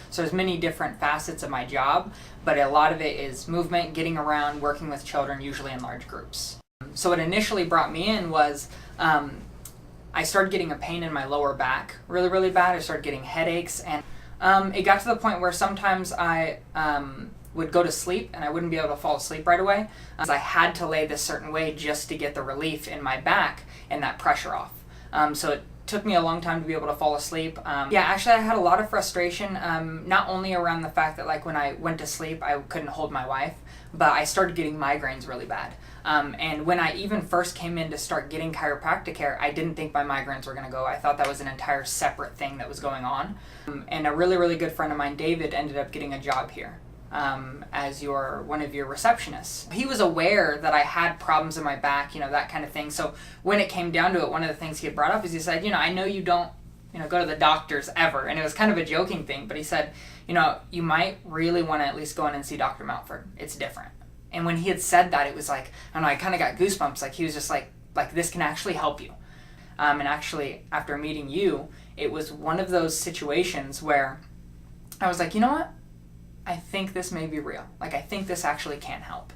So there's many different facets of my job, but a lot of it is movement, getting around, working with children, usually in large groups. So what initially brought me in was I started getting a pain in my lower back really, really bad. I started getting headaches, and it got to the point where sometimes I would go to sleep and I wouldn't be able to fall asleep right away. I had to lay this certain way just to get the relief in my back and that pressure off. So it took me a long time to be able to fall asleep. Actually I had a lot of frustration, not only around the fact that like when I went to sleep I couldn't hold my wife, but I started getting migraines really bad. And when I even first came in to start getting chiropractic care, I didn't think my migraines were going to go. I thought that was an entire separate thing that was going on. And a really, really good friend of mine, David, ended up getting a job here as one of your receptionists. He was aware that I had problems in my back, that kind of thing. So when it came down to it, one of the things he had brought up is he said, I know you don't, go to the doctors ever. And it was kind of a joking thing, but he said, you might really want to at least go in and see Dr. Mountford. It's different. And when he had said that, it was like, I don't know, I kind of got goosebumps. Like he was just like this can actually help you. And actually, after meeting you, it was one of those situations where I was like, you know what? I think this may be real. Like, I think this actually can help.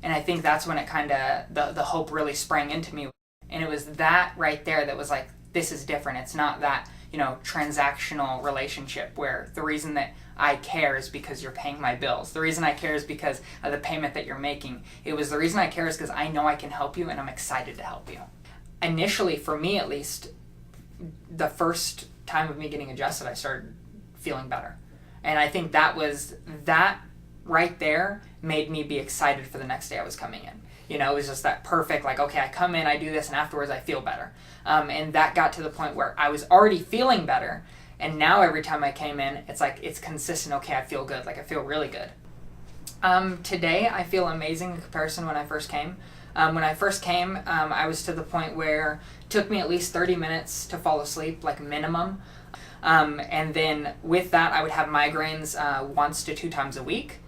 And I think that's when it kind of, the hope really sprang into me. And it was that right there that was like, this is different. It's not that, transactional relationship where the reason that I care is because you're paying my bills. The reason I care is because of the payment that you're making. It was the reason I care is because I know I can help you and I'm excited to help you. Initially, for me at least, the first time of me getting adjusted, I started feeling better. And I think that right there made me be excited for the next day I was coming in. It was just that perfect, like, okay, I come in, I do this, and afterwards I feel better. And that got to the point where I was already feeling better, and now every time I came in, it's like, it's consistent, okay, I feel good, like I feel really good. Today, I feel amazing in comparison when I first came. When I first came, I was to the point where it took me at least 30 minutes to fall asleep, like minimum. And then with that, I would have migraines once to 2 times a week.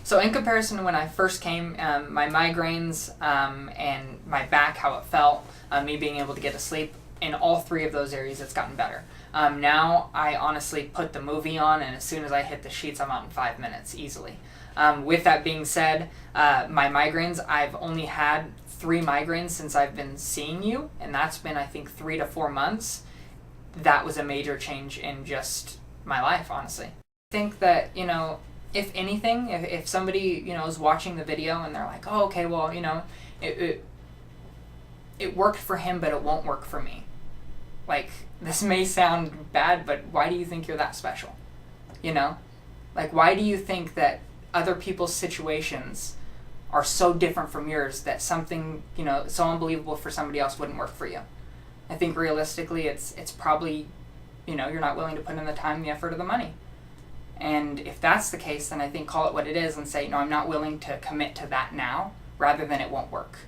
So in comparison to when I first came, my migraines and my back, how it felt, me being able to get to sleep, in all 3 of those areas, it's gotten better. Now I honestly put the movie on, and as soon as I hit the sheets, I'm out in 5 minutes easily. With that being said, my migraines, I've only had 3 migraines since I've been seeing you, and that's been, I think, 3 to 4 months. That was a major change in just my life, honestly. I think that, if anything, if somebody, is watching the video and they're like, oh, okay, well, it worked for him, but it won't work for me. Like, this may sound bad, but why do you think you're that special? Like, why do you think that other people's situations are so different from yours that something, so unbelievable for somebody else wouldn't work for you? I think realistically, it's probably, you're not willing to put in the time, the effort, or the money. And if that's the case, then I think call it what it is and say, no, I'm not willing to commit to that now, rather than it won't work.